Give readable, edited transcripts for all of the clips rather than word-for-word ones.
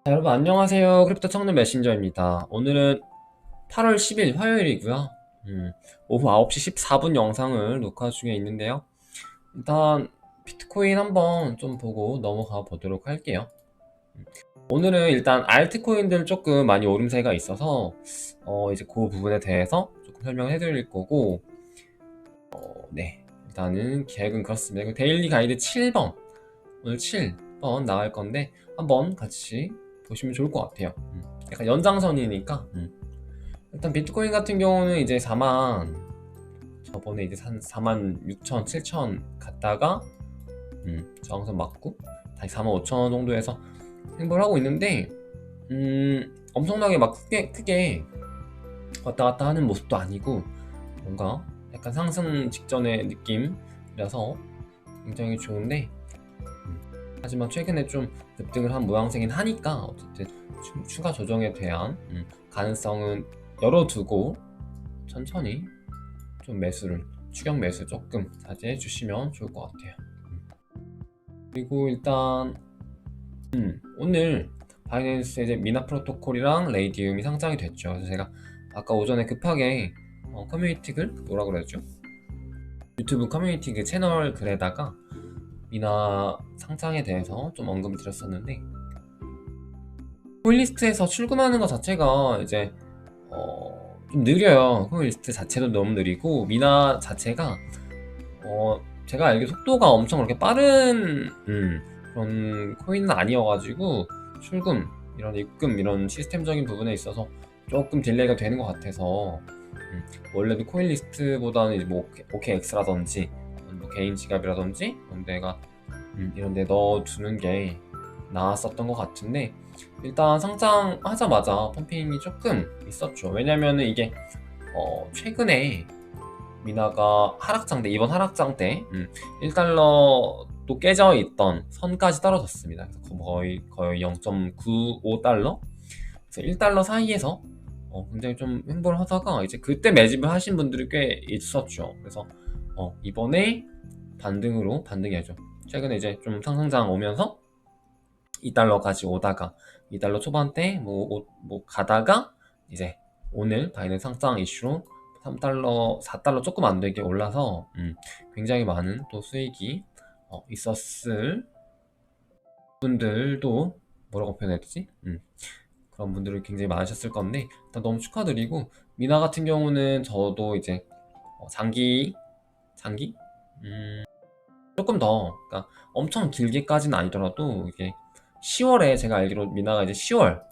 자, 여러분 안녕하세요. 크립토 청년 메신저입니다. 오늘은 8월 10일 화요일이고요. 오후 9시 14분 영상을 녹화 중에 있는데요. 일단 비트코인 한번 좀 보고 넘어가 보도록 할게요. 오늘은 일단 알트코인들 조금 많이 오름세가 있어서 이제 그 부분에 대해서 조금 설명을 해드릴 거고, 네, 일단은 계획은 그렇습니다. 그리고 데일리 가이드 7번, 오늘 7번 나갈 건데 한번 같이 보시면 좋을 것 같아요. 약간 연장선이니까. 일단 비트코인 같은 경우는 이제 4만, 저번에 이제 한 4만 6천, 7천 갔다가 저항선 맞고 다시 4만 5천 원 정도에서 행보를 하고 있는데, 엄청나게 막 크게 왔다 갔다 하는 모습도 아니고 뭔가 약간 상승 직전의 느낌이라서 굉장히 좋은데, 하지만 최근에 좀 급등을 한 모양새긴 하니까 어쨌든 추가 조정에 대한 가능성은 열어두고 천천히 좀 추격 매수 조금 자제해 주시면 좋을 것 같아요. 그리고 일단 오늘 바이낸스 이제 미나 프로토콜이랑 레이디움이 상장이 됐죠. 그래서 제가 아까 오전에 급하게 커뮤니티 글 뭐라 그랬죠? 유튜브 커뮤니티 그 채널 글에다가 미나 상장에 대해서 좀 언급을 드렸었는데, 코인리스트에서 출금하는 것 자체가 이제 좀 느려요. 코인리스트 자체도 너무 느리고 미나 자체가 제가 알기로 속도가 엄청 그렇게 빠른 그런 코인은 아니어가지고 출금, 이런 입금 이런 시스템적인 부분에 있어서 조금 딜레이가 되는 것 같아서, 원래도 코인리스트보다는 이제 뭐 OKX라든지 뭐 개인 지갑이라든지 이런 데 넣어두는 게 나았었던 것 같은데, 일단 상장하자마자 펌핑이 조금 있었죠. 왜냐면은 이게 최근에 미나가 이번 하락장 때 1달러도 깨져 있던 선까지 떨어졌습니다. 그래서 거의 0.95달러? 그래서 1달러 사이에서 굉장히 좀 횡보를 하다가 이제 그때 매집을 하신 분들이 꽤 있었죠. 그래서 이번에 반등이 아니죠. 최근에 이제 좀 상승장 오면서 2달러까지 오다가 2달러 초반대 뭐 가다가 이제 오늘 바이낸스 상장 이슈로 3달러, 4달러 조금 안 되게 올라서 굉장히 많은 또 수익이 있었을 분들도, 뭐라고 표현해야 되지? 그런 분들이 굉장히 많으셨을 건데, 일단 너무 축하드리고, 미나 같은 경우는 저도 이제 장기? 조금 더, 그러니까 엄청 길게까지는 아니더라도 이게 10월에 제가 알기로 미나가 이제 10월,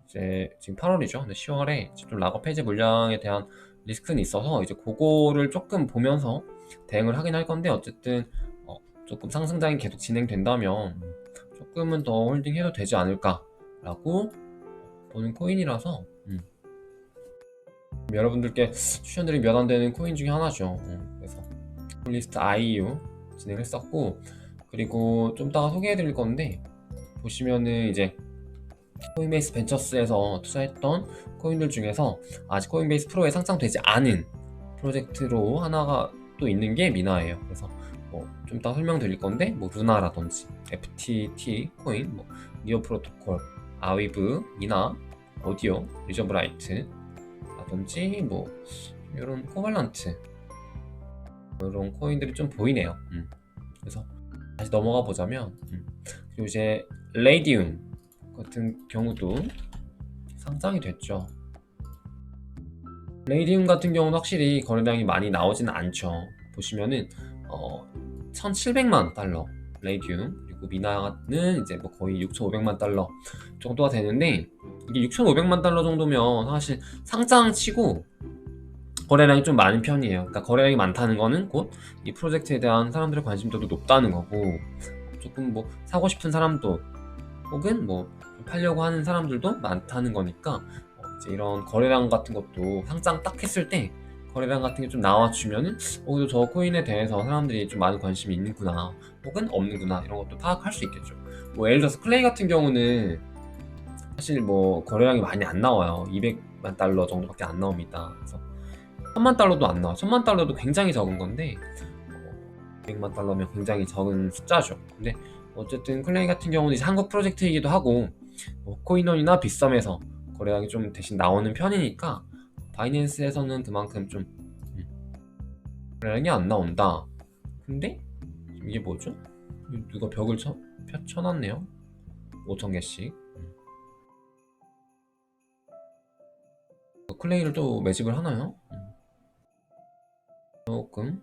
이제 지금 8월이죠. 근데 10월에 좀 락업 해제 물량에 대한 리스크는 있어서 이제 그거를 조금 보면서 대응을 하긴 할 건데, 어쨌든 조금 상승장이 계속 진행된다면 조금은 더 홀딩해도 되지 않을까라고 보는 코인이라서 여러분들께 추천드린 몇 안 되는 코인 중에 하나죠. 그래서 폴리스트 IU 진행을 했었고, 그리고 좀 이따가 소개해드릴 건데, 보시면은 이제 코인베이스 벤처스에서 투자했던 코인들 중에서 아직 코인베이스 프로에 상장되지 않은 프로젝트로 하나가 또 있는 게 미나예요. 그래서 좀 이따 설명드릴 건데, 뭐 루나라든지 FTT 코인, 뭐 니오 프로토콜, 아위브, 미나, 오디오, 리저브라이트 라든지 뭐 이런 코발란트, 이런 코인들이 좀 보이네요. 그래서 다시 넘어가 보자면, 그리고 이제 레이디움 같은 경우도 상장이 됐죠. 레이디움 같은 경우는 확실히 거래량이 많이 나오지는 않죠. 보시면은 1,700만 달러 레이디움, 그리고 미나는 이제 뭐 거의 6,500만 달러 정도가 되는데, 이게 6,500만 달러 정도면 사실 상장치고 거래량이 좀 많은 편이에요. 그러니까 거래량이 많다는 거는 곧 이 프로젝트에 대한 사람들의 관심도도 높다는 거고, 조금 뭐 사고 싶은 사람도 혹은 뭐 팔려고 하는 사람들도 많다는 거니까, 이제 이런 거래량 같은 것도 상장 딱 했을 때 거래량 같은 게 좀 나와주면은 그래도 저 코인에 대해서 사람들이 좀 많은 관심이 있는구나 혹은 없는구나 이런 것도 파악할 수 있겠죠. 뭐 예를 들어서 클레이 같은 경우는 사실 뭐 거래량이 많이 안 나와요. 200만 달러 정도밖에 안 나옵니다. 그래서 1000만 달러도 안 나와. 1000만 달러도 굉장히 적은 건데 200만 달러면 굉장히 적은 숫자죠. 근데 어쨌든 클레이 같은 경우는 이제 한국 프로젝트이기도 하고, 뭐 코인원이나 빗썸에서 거래량이 좀 대신 나오는 편이니까 바이낸스에서는 그만큼 좀 거래량이 안 나온다. 근데 이게 뭐죠? 누가 벽을 쳐놨네요. 5,000개씩. 클레이를 또 매집을 하나요? 조금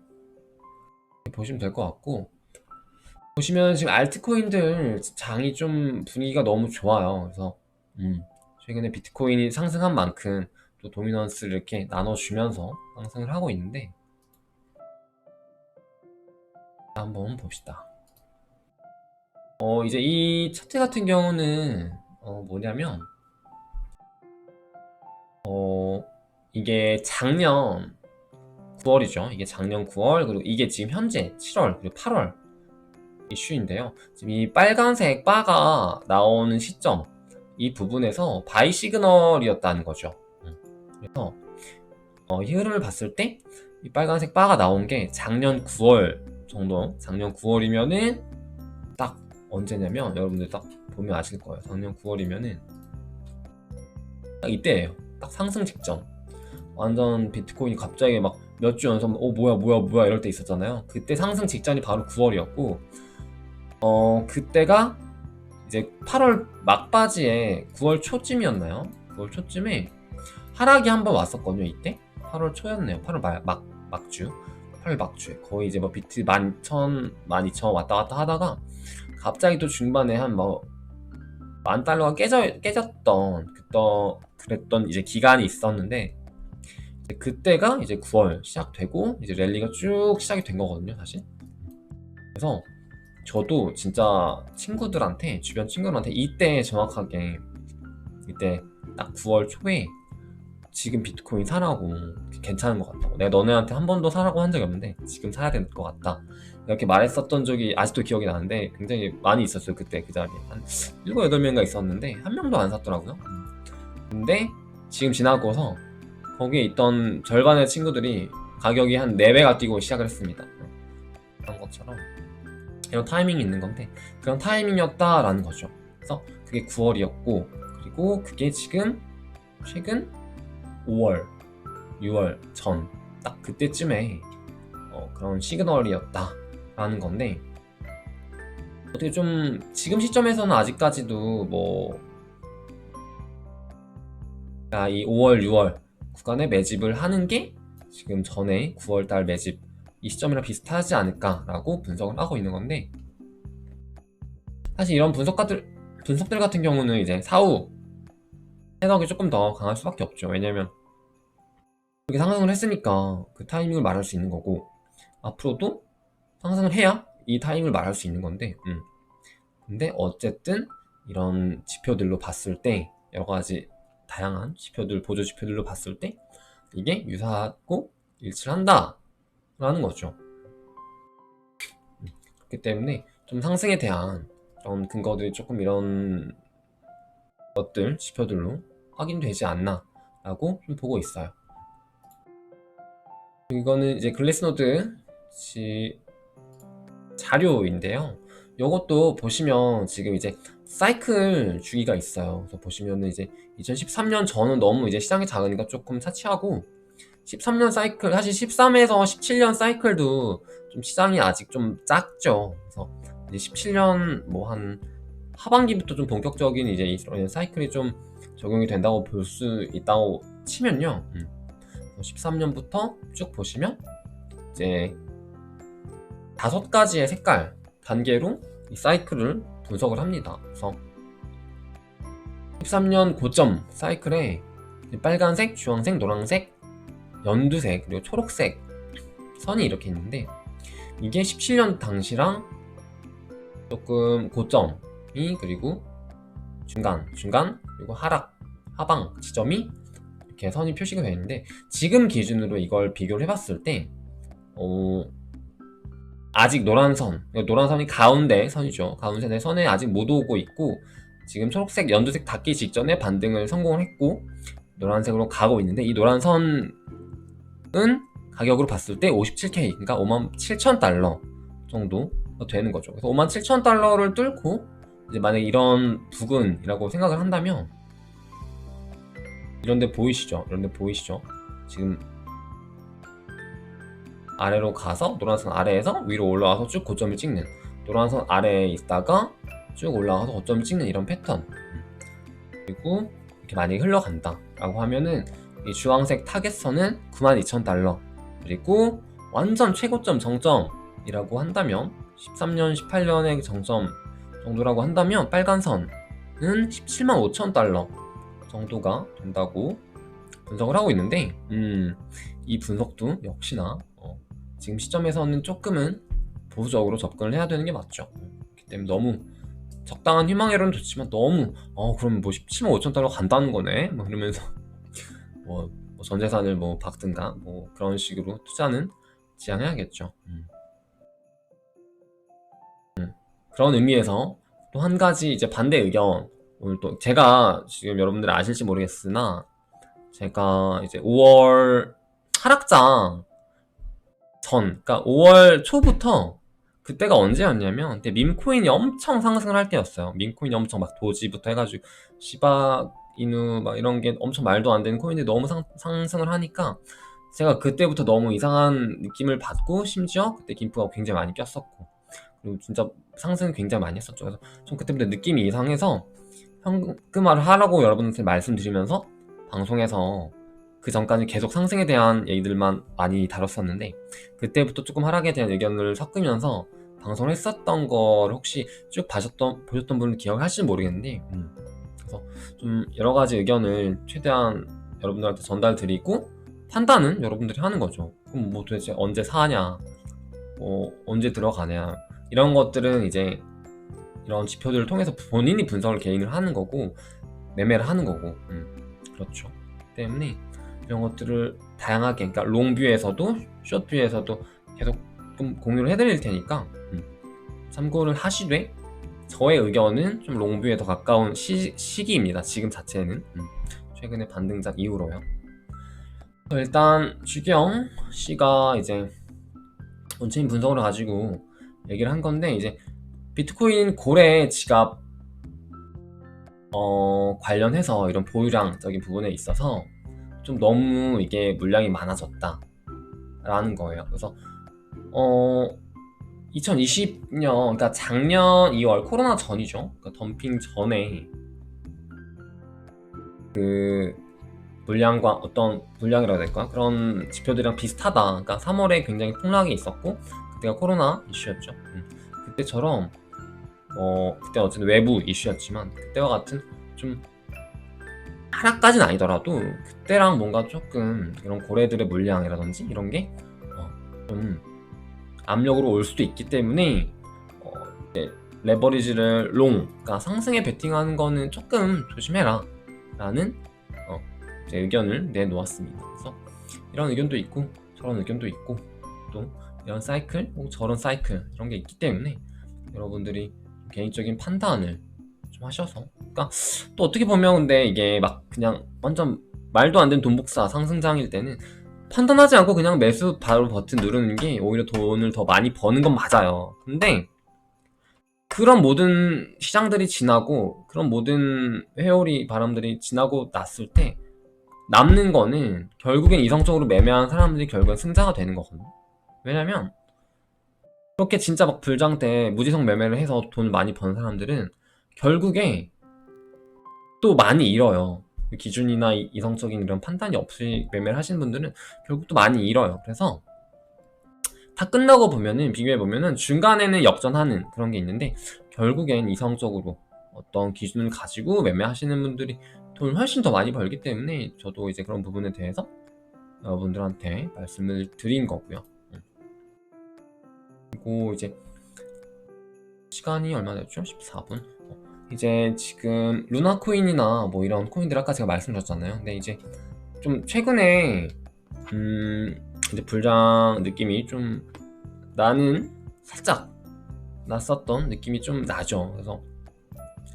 보시면 될 것 같고, 보시면 지금 알트코인들 장이 좀 분위기가 너무 좋아요. 그래서 최근에 비트코인이 상승한 만큼 또 도미넌스를 이렇게 나눠주면서 상승을 하고 있는데, 한번 봅시다. 이제 이 차트 같은 경우는 뭐냐면 이게 작년 9월이죠. 이게 작년 9월, 그리고 이게 지금 현재 7월 그리고 8월 이슈인데요. 지금 이 빨간색 바가 나오는 시점, 이 부분에서 바이 시그널이었다는 거죠. 그래서 이 흐름을 봤을 때 이 빨간색 바가 나온 게 작년 9월 정도, 작년 9월이면은 딱 언제냐면, 여러분들 딱 보면 아실 거예요. 작년 9월이면은 딱 이때예요. 딱 상승 직전. 완전 비트코인이 갑자기 막 몇 주 연속 뭐야 이럴 때 있었잖아요. 그때 상승 직전이 바로 9월이었고, 그때가 이제 8월 막바지에 9월 초쯤이었나요? 9월 초쯤에 하락이 한번 왔었거든요. 이때 8월 초였네요. 8월 막주, 8월 막주에 거의 이제 뭐 비트 11,000, 12,000 왔다 갔다 하다가 갑자기 또 중반에 한 뭐 $10,000가 깨졌던 그랬던 이제 기간이 있었는데, 그때가 이제 9월 시작되고 이제 랠리가 쭉 시작이 된 거거든요, 사실. 그래서 저도 진짜 친구들한테, 주변 친구들한테 이때 정확하게, 이때 딱 9월 초에 지금 비트코인 사라고, 괜찮은 것 같다고, 내가 너네한테 한 번도 사라고 한 적이 없는데 지금 사야 될 것 같다, 이렇게 말했었던 적이 아직도 기억이 나는데, 굉장히 많이 있었어요. 그때 그 자리에 한 7, 8명가 있었는데 한 명도 안 샀더라고요. 근데 지금 지나고서 거기에 있던 절반의 친구들이 가격이 한 4배가 뛰고 시작을 했습니다. 그런 것처럼 이런 타이밍이 있는 건데, 그런 타이밍이었다라는 거죠. 그래서 그게 9월이었고, 그리고 그게 지금 최근 5월, 6월 전 딱 그때쯤에 그런 시그널이었다라는 건데, 어떻게 좀 지금 시점에서는 아직까지도 뭐 이 5월, 6월 구간에 매집을 하는 게 지금 전에 9월달 매집 이 시점이랑 비슷하지 않을까라고 분석을 하고 있는 건데, 사실 이런 분석들 같은 경우는 이제 사후 해석이 조금 더 강할 수밖에 없죠. 왜냐면 그렇게 상승을 했으니까 그 타이밍을 말할 수 있는 거고, 앞으로도 상승을 해야 이 타이밍을 말할 수 있는 건데, 근데 어쨌든 이런 지표들로 봤을 때, 여러 가지 다양한 지표들, 보조 지표들로 봤을 때 이게 유사하고 일치를 한다 라는 거죠. 그렇기 때문에 좀 상승에 대한 그런 근거들이 조금 이런 것들, 지표들로 확인되지 않나 라고 좀 보고 있어요. 이거는 이제 글래스노드 자료인데요. 이것도 보시면 지금 이제 사이클 주기가 있어요. 그래서 보시면은 이제 2013년 전은 너무 이제 시장이 작으니까 조금 차치하고, 13년 사이클, 사실 13에서 17년 사이클도 좀 시장이 아직 좀 작죠. 그래서 이제 17년 뭐 한 하반기부터 좀 본격적인 이제 이런 사이클이 좀 적용이 된다고 볼 수 있다고 치면요. 13년부터 쭉 보시면 이제 5가지의 색깔 단계로 이 사이클을 분석을 합니다. 그래서 13년 고점 사이클에 빨간색, 주황색, 노란색, 연두색, 그리고 초록색 선이 이렇게 있는데, 이게 17년 당시랑 조금 고점이, 그리고 중간, 그리고 하방 지점이 이렇게 선이 표시가 되어 있는데, 지금 기준으로 이걸 비교를 해봤을 때 아직 노란선이 가운데 선이죠. 가운데 선에 아직 못 오고 있고, 지금 초록색, 연두색 닿기 직전에 반등을 성공을 했고 노란색으로 가고 있는데, 이 노란선은 가격으로 봤을 때 57K, 그러니까 $57,000 정도 되는 거죠. 그래서 $57,000를 뚫고 이제 만약에 이런 부근이라고 생각을 한다면 이런데 보이시죠? 이런데 보이시죠? 지금 아래로 가서 노란선 아래에서 위로 올라와서 쭉 고점을 찍는, 노란선 아래에 있다가 쭉 올라가서 고점을 찍는 이런 패턴. 그리고 이렇게 만약에 흘러간다 라고 하면은 이 주황색 타겟선은 92,000달러, 그리고 완전 최고점 정점이라고 한다면 13년 18년의 정점 정도라고 한다면 빨간 선은 175,000달러 정도가 된다고 분석을 하고 있는데, 이 분석도 역시나 지금 시점에서는 조금은 보수적으로 접근을 해야 되는 게 맞죠. 그렇기 때문에 너무 적당한 희망이론은 좋지만 너무 그럼 뭐 17만 5천 달러 간다는 거네 뭐 이러면서 뭐 전 재산을 뭐 박든가 뭐 그런 식으로 투자는 지양해야겠죠. 그런 의미에서 또 한 가지 이제 반대 의견, 오늘 또 제가 지금 여러분들 아실지 모르겠으나 제가 이제 5월 하락장 전, 그러니까 5월 초부터, 그때가 언제였냐면 그때 밈코인이 엄청 상승을 할 때였어요. 밈코인이 엄청 막 도지부터 해가지고 시바 이누 막 이런 게 엄청 말도 안 되는 코인들이 너무 상승을 하니까 제가 그때부터 너무 이상한 느낌을 받고, 심지어 그때 김프가 굉장히 많이 꼈었고, 그리고 진짜 상승 굉장히 많이 했었죠. 그래서 좀 그때부터 느낌이 이상해서 현금화를 하라고 여러분한테 말씀드리면서 방송에서 그 전까지 계속 상승에 대한 얘기들만 많이 다뤘었는데, 그때부터 조금 하락에 대한 의견을 섞으면서 방송을 했었던 걸 혹시 쭉 보셨던 분은 기억하실지 모르겠는데, 그래서 좀 여러 가지 의견을 최대한 여러분들한테 전달드리고 판단은 여러분들이 하는 거죠. 그럼 뭐 도대체 언제 사냐, 뭐 언제 들어가냐, 이런 것들은 이제 이런 지표들을 통해서 본인이 분석을 개인을 하는 거고 매매를 하는 거고, 그렇죠. 때문에 이런 것들을 다양하게, 그러니까 롱뷰에서도 숏뷰에서도 계속 좀 공유를 해드릴 테니까 참고를 하시되, 저의 의견은 좀 롱뷰에 더 가까운 시기입니다. 지금 자체는 최근에 반등작 이후로요. 일단 주경 씨가 이제 온체인 분석을 가지고 얘기를 한 건데, 이제 비트코인 고래 지갑 관련해서 이런 보유량적인 부분에 있어서 좀 너무 이게 물량이 많아졌다 라는 거예요. 그래서 2020년, 그러니까 작년 2월 코로나 전이죠. 그러니까 덤핑 전에 그 물량과 어떤 물량이라고 해야 될까, 그런 지표들이랑 비슷하다. 그러니까 3월에 굉장히 폭락이 있었고 그때가 코로나 이슈였죠. 그때처럼 그때 어쨌든 외부 이슈였지만 그때와 같은 좀 하락까지는 아니더라도 그때랑 뭔가 조금 이런 고래들의 물량이라든지 이런 게 좀 압력으로 올 수도 있기 때문에 레버리지를 그러니까 상승에 베팅하는 거는 조금 조심해라 라는 제 의견을 내놓았습니다. 그래서 이런 의견도 있고 저런 의견도 있고 또 이런 사이클 혹은 저런 사이클 이런 게 있기 때문에 여러분들이 개인적인 판단을 좀 하셔서, 그러니까 또 어떻게 보면 근데 이게 막 그냥 완전 말도 안 되는 돈복사 상승장일 때는 판단하지 않고 그냥 매수 바로 버튼 누르는 게 오히려 돈을 더 많이 버는 건 맞아요. 근데 그런 모든 시장들이 지나고 그런 모든 회오리 바람들이 지나고 났을 때 남는 거는 결국엔 이성적으로 매매한 사람들이 결국엔 승자가 되는 거거든요. 왜냐면 그렇게 진짜 막 불장 때 무지성 매매를 해서 돈 많이 버는 사람들은 결국에 또 많이 잃어요. 기준이나 이성적인 이런 판단이 없이 매매를 하시는 분들은 결국 또 많이 잃어요. 그래서 다 끝나고 보면은, 비교해보면은 중간에는 역전하는 그런 게 있는데 결국엔 이성적으로 어떤 기준을 가지고 매매하시는 분들이 돈을 훨씬 더 많이 벌기 때문에 저도 이제 그런 부분에 대해서 여러분들한테 말씀을 드린 거고요. 그리고 이제 시간이 얼마나 됐죠? 14분. 이제 지금 루나코인이나 뭐 이런 코인들 아까 제가 말씀드렸잖아요. 근데 이제 좀 최근에 이제 불장 느낌이 좀 살짝 났었던 느낌이 좀 나죠. 그래서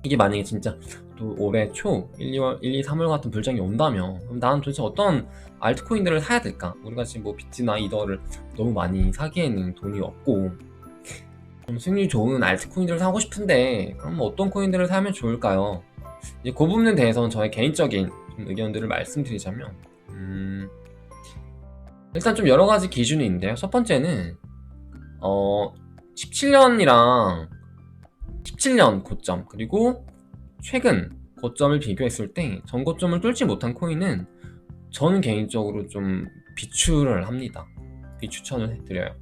이게 만약에 진짜 또 올해 초 1, 2, 3월 같은 불장이 온다면 그럼 나는 도대체 어떤 알트코인들을 사야 될까? 우리가 지금 뭐 비트나 이더를 너무 많이 사기에는 돈이 없고 좀 수익률이 좋은 알트코인들을 사고 싶은데 그럼 어떤 코인들을 사면 좋을까요? 이제 그 부분에 대해서는 저의 개인적인 좀 의견들을 말씀드리자면 일단 좀 여러 가지 기준이 있는데요. 첫 번째는 17년이랑 17년 고점 그리고 최근 고점을 비교했을 때 전고점을 뚫지 못한 코인은 저는 개인적으로 좀 비추를 합니다. 비추천을 해드려요.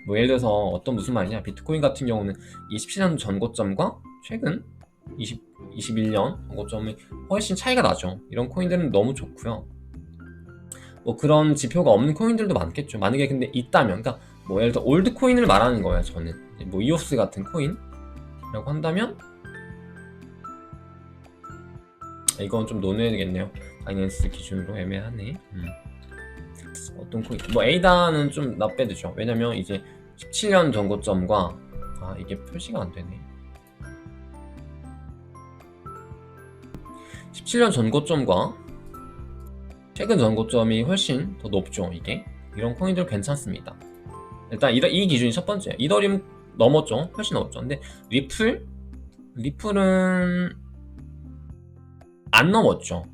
뭐 예를 들어서 무슨 말이냐, 비트코인 같은 경우는 27년 전고점과 최근 21년 전고점이 훨씬 차이가 나죠. 이런 코인들은 너무 좋고요. 뭐 그런 지표가 없는 코인들도 많겠죠. 만약에 근데 있다면, 그러니까 뭐 예를 들어 올드 코인을 말하는 거예요. 저는 뭐 이오스 같은 코인이라고 한다면 이건 좀 논해야 되겠네요. 바이낸스 기준으로 애매하네. 어떤 코인, 뭐 에이다는 좀 납배되죠. 왜냐면 이제 17년 전고점과 이게 표시가 안 되네. 17년 전고점과 최근 전고점이 훨씬 더 높죠. 이게 이런 코인들 괜찮습니다. 일단 이 기준이 첫 번째. 이더리움 넘었죠. 훨씬 넘었죠. 근데 리플은 안 넘었죠.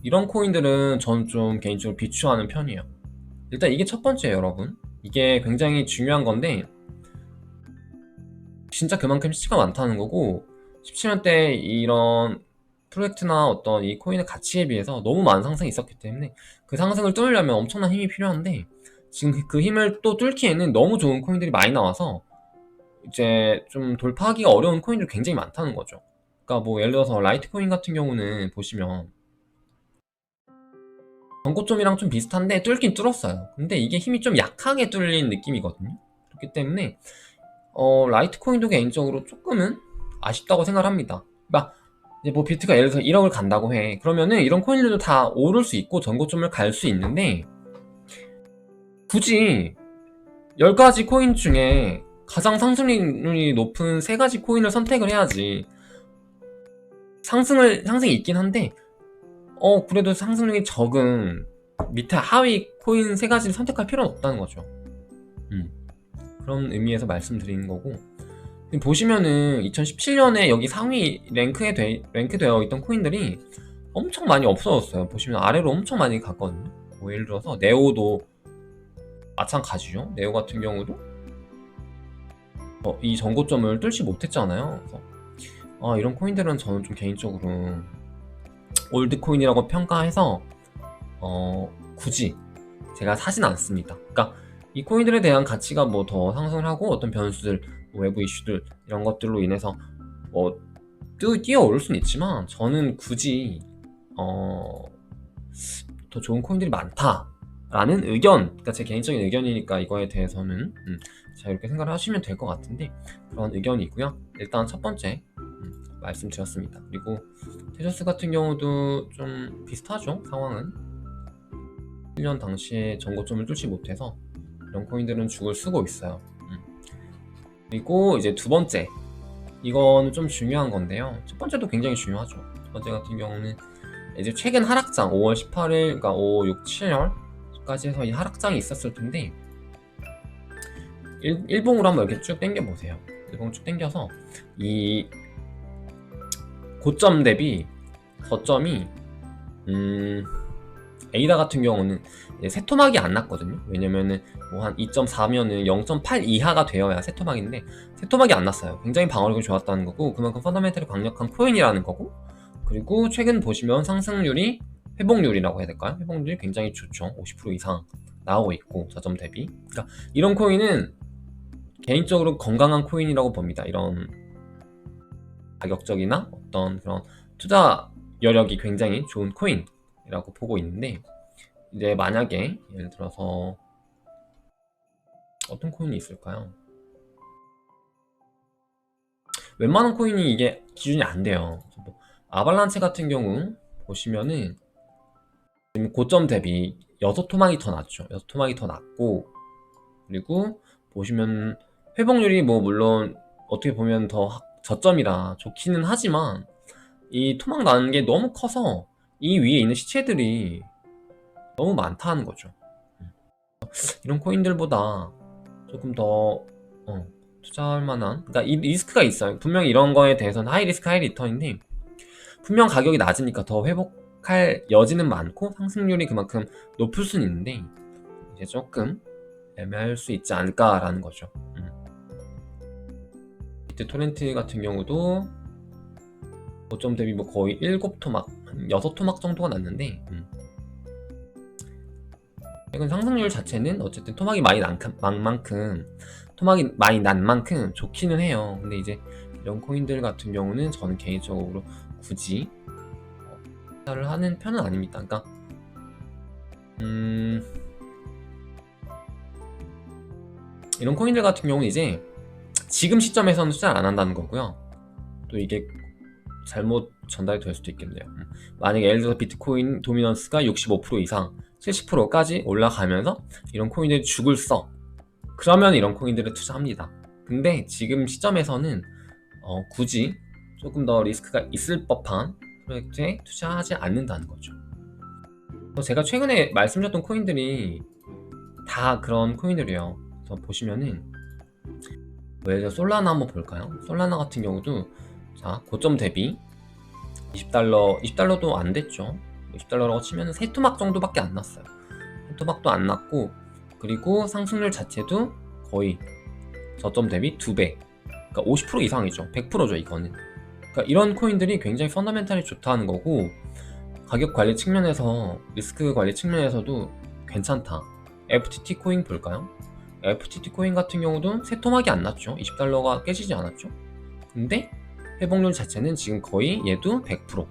이런 코인들은 전 좀 개인적으로 비추하는 편이에요. 일단 이게 첫 번째예요, 여러분. 이게 굉장히 중요한 건데 진짜 그만큼 시가 많다는 거고, 17년 때 이런 프로젝트나 어떤 이 코인의 가치에 비해서 너무 많은 상승이 있었기 때문에 그 상승을 뚫으려면 엄청난 힘이 필요한데, 지금 그 힘을 또 뚫기에는 너무 좋은 코인들이 많이 나와서 이제 좀 돌파하기가 어려운 코인들이 굉장히 많다는 거죠. 그러니까 뭐 예를 들어서 라이트코인 같은 경우는 보시면 전고점이랑 좀 비슷한데 뚫긴 뚫었어요. 근데 이게 힘이 좀 약하게 뚫린 느낌이거든요. 그렇기 때문에 라이트코인도 개인적으로 조금은 아쉽다고 생각합니다. 그러니까 이제 뭐 비트가 예를 들어서 1억을 간다고 해. 그러면은 이런 코인들도 다 오를 수 있고 전고점을 갈 수 있는데, 굳이 10가지 코인 중에 가장 상승률이 높은 3가지 코인을 선택을 해야지. 상승이 있긴 한데 그래도 상승률이 적은 밑에 하위 코인 3가지를 선택할 필요는 없다는 거죠. 그런 의미에서 말씀드리는 거고, 보시면은 2017년에 여기 상위 랭크되어 있던 코인들이 엄청 많이 없어졌어요. 보시면 아래로 엄청 많이 갔거든요. 뭐 예를 들어서 네오도 마찬가지죠. 네오 같은 경우도 이 전고점을 뚫지 못했잖아요. 그래서 이런 코인들은 저는 좀 개인적으로 올드 코인이라고 평가해서 굳이 제가 사진 않습니다. 그러니까 이 코인들에 대한 가치가 뭐 더 상승을 하고 어떤 변수들, 외부 이슈들 이런 것들로 인해서 뭐 뛰어오를 수는 있지만, 저는 굳이 더 좋은 코인들이 많다라는 의견, 그러니까 제 개인적인 의견이니까 이거에 대해서는 자 이렇게 생각을 하시면 될 것 같은데, 그런 의견이고요. 일단 첫 번째 말씀드렸습니다. 그리고 테저스 같은 경우도 좀 비슷하죠. 상황은 1년 당시에 전고점을 뚫지 못해서 이런 코인들은 죽을 쓰고 있어요. 그리고 이제 두 번째, 이거는 좀 중요한 건데요. 첫 번째도 굉장히 중요하죠. 첫 번째 같은 경우는 이제 최근 하락장 5월 18일, 그러니까 5, 6, 7월까지 해서 이 하락장이 있었을 텐데, 일봉으로 한번 이렇게 쭉 당겨 보세요. 일봉 쭉 당겨서 이 고점 대비 저점이 에이다 같은 경우는 세토막이 안 났거든요. 왜냐면은 뭐 한 2.4면은 0.8 이하가 되어야 세토막인데 세토막이 안 났어요. 굉장히 방어력이 좋았다는 거고, 그만큼 펀더멘털이 강력한 코인이라는 거고, 그리고 최근 보시면 상승률이, 회복률이라고 해야 될까요? 회복률이 굉장히 좋죠. 50% 이상 나오고 있고, 저점 대비. 그러니까 이런 코인은 개인적으로 건강한 코인이라고 봅니다. 이런 가격적이나 어떤 그런 투자 여력이 굉장히 좋은 코인이라고 보고 있는데, 이제 만약에 예를 들어서 어떤 코인이 있을까요? 웬만한 코인이 이게 기준이 안 돼요. 뭐 아발란체 같은 경우 보시면은 지금 고점 대비 6토막이 더 낮죠. 6토막이 더 낮고, 그리고 보시면 회복률이 뭐 물론 어떻게 보면 더 저점이라 좋기는 하지만 이 토막 나는 게 너무 커서 이 위에 있는 시체들이 너무 많다는 거죠. 이런 코인들보다 조금 더 투자할 만한, 그러니까 이 리스크가 있어요. 분명히 이런 거에 대해서는 하이 리스크 하이 리턴인데 분명 가격이 낮으니까 더 회복할 여지는 많고 상승률이 그만큼 높을 수는 있는데 이제 조금 애매할 수 있지 않을까라는 거죠. 비트 토렌트 같은 경우도 고점 대비 뭐 거의 7토막, 6토막 정도가 났는데 최근 상승률 자체는 어쨌든 토막이 많이 난 만큼 좋기는 해요. 근데 이제 이런 코인들 같은 경우는 저는 개인적으로 굳이 투자를 하는 편은 아닙니다. 그러니까 이런 코인들 같은 경우는 이제 지금 시점에서는 투자를 안 한다는 거고요. 또 이게 잘못 전달이 될 수도 있겠네요. 만약에 예를 들어서 비트코인 도미넌스가 65% 이상 70%까지 올라가면서 이런 코인들이 죽을 써, 그러면 이런 코인들을 투자합니다. 근데 지금 시점에서는 굳이 조금 더 리스크가 있을 법한 프로젝트에 투자하지 않는다는 거죠. 제가 최근에 말씀드렸던 코인들이 다 그런 코인들이에요. 그래서 보시면은 예를 들어 솔라나 한번 볼까요? 솔라나 같은 경우도 자, 고점 대비 20달러도 안 됐죠. 20달러라고 치면은 3토막 정도밖에 안 났어요. 3토막도 안 났고, 그리고 상승률 자체도 거의 저점 대비 2배. 그러니까 50% 이상이죠. 100%죠, 이거는. 그러니까 이런 코인들이 굉장히 펀더멘탈이 좋다는 거고, 가격 관리 측면에서, 리스크 관리 측면에서도 괜찮다. FTT 코인 볼까요? FTT 코인 같은 경우도 3토막이 안 났죠. 20달러가 깨지지 않았죠. 근데 회복률 자체는 지금 거의 얘도 100%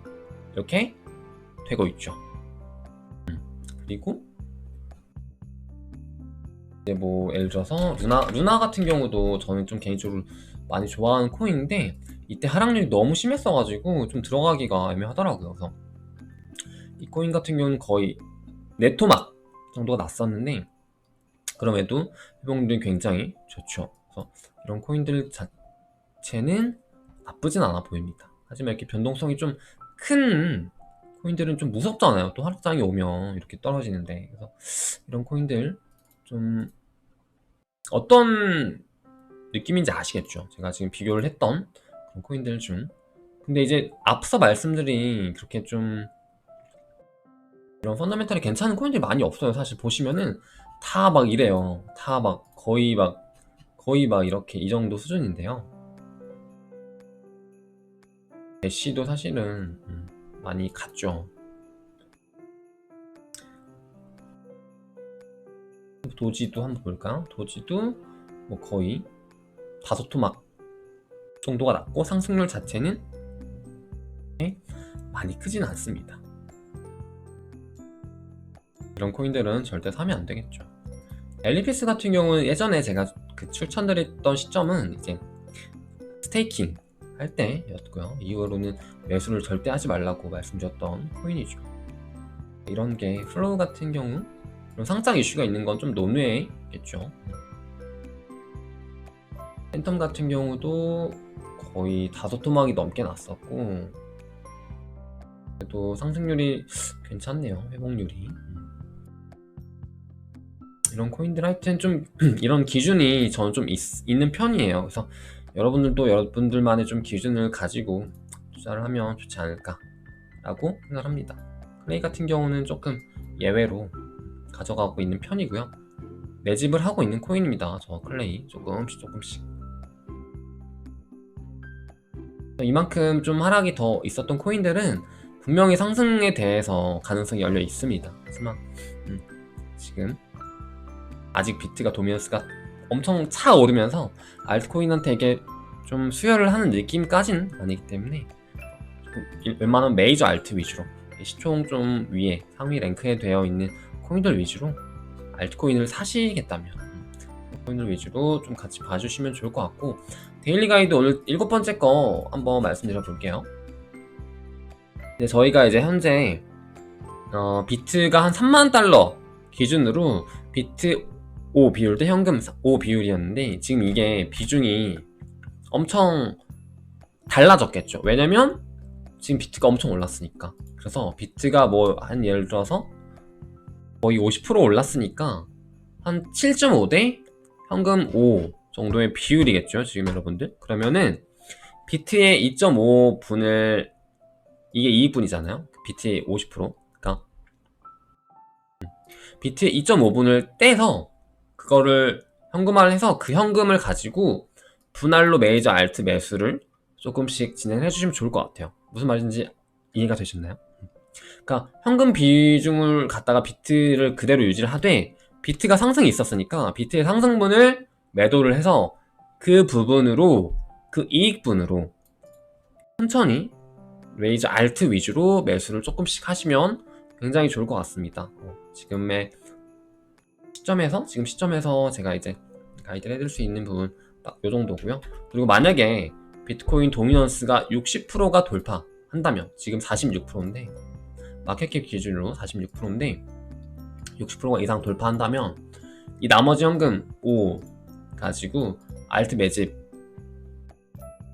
이렇게 되고 있죠. 그리고 이제 뭐 예를 들어서 루나 같은 경우도 저는 좀 개인적으로 많이 좋아하는 코인인데 이때 하락률이 너무 심했어가지고 좀 들어가기가 애매하더라고요. 그래서 이 코인 같은 경우는 거의 네토막 정도가 났었는데 그럼에도 회복률이 굉장히 좋죠. 그래서 이런 코인들 자체는 나쁘진 않아 보입니다. 하지만 이렇게 변동성이 좀 큰 코인들은 좀 무섭잖아요. 또 하락장이 오면 이렇게 떨어지는데. 그래서 이런 코인들 좀 어떤 느낌인지 아시겠죠? 제가 지금 비교를 했던 그런 코인들 중. 근데 이제 앞서 말씀드린 그렇게 좀 이런 펀더멘탈이 괜찮은 코인들이 많이 없어요. 사실 보시면은 다 막 이래요. 다 막 거의 막 이렇게 이 정도 수준인데요. 애쉬도 사실은 많이 갔죠. 도지도 한번 볼까요? 도지도 뭐 거의 5토막 정도가 났고 상승률 자체는 많이 크진 않습니다. 이런 코인들은 절대 사면 안 되겠죠. 엘리피스 같은 경우는 예전에 제가 그 추천드렸던 시점은 이제 스테이킹 할 때였고요. 이후로는 매수를 절대 하지 말라고 말씀드렸던 코인이죠. 이런 게 플로우 같은 경우 상장 이슈가 있는 건 좀 논외겠죠. 팬텀 같은 경우도 거의 5토막이 넘게 났었고 그래도 상승률이 괜찮네요. 회복률이. 이런 코인들 하여튼 좀 이런 기준이 저는 좀 있는 편이에요. 그래서 여러분들도 여러분들만의 좀 기준을 가지고 투자를 하면 좋지 않을까 라고 생각합니다. 클레이 같은 경우는 조금 예외로 가져가고 있는 편이고요. 매집을 하고 있는 코인입니다. 저 클레이 조금씩 이만큼 좀 하락이 더 있었던 코인들은 분명히 상승에 대해서 가능성이 열려 있습니다. 하지만 지금 아직 비트가 도미넌스가 엄청 차오르면서 알트코인한테 이게 좀 수혈을 하는 느낌까진 아니기 때문에 웬만하면 메이저 알트 위주로 시총 좀 위에 상위 랭크에 되어 있는 코인들 위주로 알트코인을 사시겠다면 코인들 위주로 좀 같이 봐주시면 좋을 것 같고, 데일리 가이드 오늘 7번째 거 한번 말씀드려 볼게요. 저희가 이제 현재 비트가 한 3만 달러 기준으로 비트 5 비율 대 현금 5 비율이었는데 지금 이게 비중이 엄청 달라졌겠죠. 왜냐면 지금 비트가 엄청 올랐으니까. 그래서 비트가 뭐 한 예를 들어서 거의 50% 올랐으니까 한 7.5 대 현금 5 정도의 비율이겠죠, 지금 여러분들. 그러면은 비트의 2.5분을, 이게 이익분이잖아요. 비트의 50%. 그러니까 비트의 2.5분을 떼서 그거를 현금화를 해서 그 현금을 가지고 분할로 메이저 알트 매수를 조금씩 진행해 주시면 좋을 것 같아요. 무슨 말인지 이해가 되셨나요? 그러니까 현금 비중을 갖다가 비트를 그대로 유지를 하되, 비트가 상승이 있었으니까 비트의 상승분을 매도를 해서 그 부분으로, 그 이익분으로 천천히 레이저 알트 위주로 매수를 조금씩 하시면 굉장히 좋을 것 같습니다. 지금 시점에서 제가 이제 가이드를 해드릴 수 있는 부분 딱 요 정도고요. 그리고 만약에 비트코인 도미넌스가 60%가 돌파한다면, 지금 46%인데 마켓캡 기준으로 46%인데 60%가 이상 돌파한다면 이 나머지 현금 5 가지고 알트 매집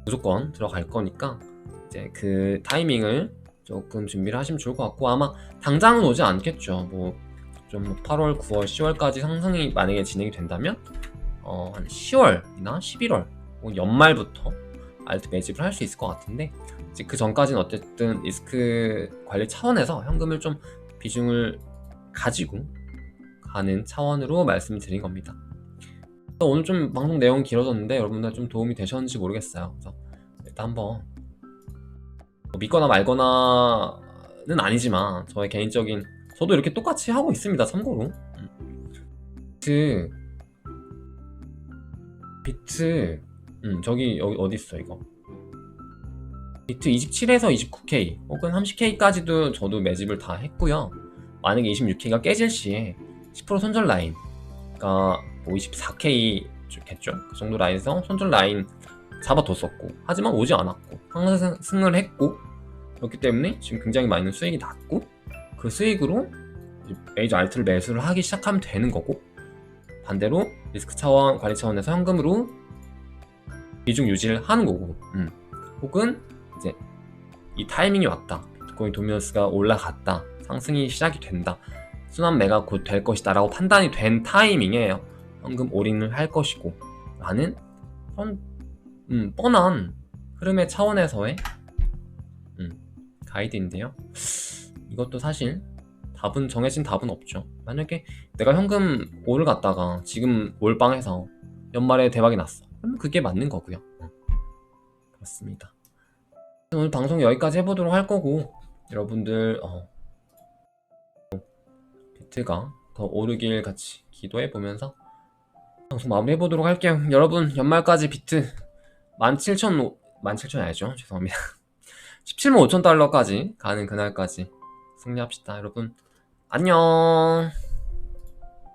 무조건 들어갈 거니까 이제 그 타이밍을 조금 준비를 하시면 좋을 것 같고, 아마 당장은 오지 않겠죠. 좀 8월, 9월, 10월까지 상승이 만약에 진행이 된다면 한 10월이나 11월 혹은 연말부터 알트 매집을 할 수 있을 것 같은데, 이제 그 전까지는 어쨌든 리스크 관리 차원에서 현금을 좀 비중을 가지고 가는 차원으로 말씀을 드린 겁니다. 오늘 좀 방송 내용이 길어졌는데 여러분들 좀 도움이 되셨는지 모르겠어요. 그래서 일단 한번 믿거나 말거나는 아니지만 저의 개인적인, 저도 이렇게 똑같이 하고 있습니다. 참고로 비트 저기 여기 어디 있어 이거, 비트 27에서 29K 혹은 30K까지도 저도 매집을 다 했고요. 만약에 26K가 깨질 시에 10% 손절 라인, 그러니까 24K 겠죠? 그 정도 라인에서 손절 라인 잡아뒀었고, 하지만 오지 않았고 상승을 했고, 그렇기 때문에 지금 굉장히 많은 수익이 났고, 그 수익으로 메이저 알트를 매수를 하기 시작하면 되는 거고, 반대로 리스크 차원, 관리 차원에서 현금으로 비중 유지를 하는 거고, 혹은 이제 이 타이밍이 왔다, 비트코인 도미넌스가 올라갔다, 상승이 시작이 된다, 순환 매가 곧 될 것이다 라고 판단이 된 타이밍에 현금 올인을 할 것이고 라는 그런 뻔한 흐름의 차원에서의 가이드인데요. 이것도 사실 정해진 답은 없죠. 만약에 내가 현금 5를 갖다가 지금 몰빵해서 연말에 대박이 났어, 그러면 그게 맞는 거고요. 그렇습니다. 오늘 방송 여기까지 해보도록 할 거고, 여러분들 비트가 더 오르길 같이 기도해보면서 방송 마무리해보도록 할게요. 여러분 연말까지 비트 17,000이 아니죠, 죄송합니다. 175,000달러까지 가는 그날까지 승리합시다. 여러분 안녕.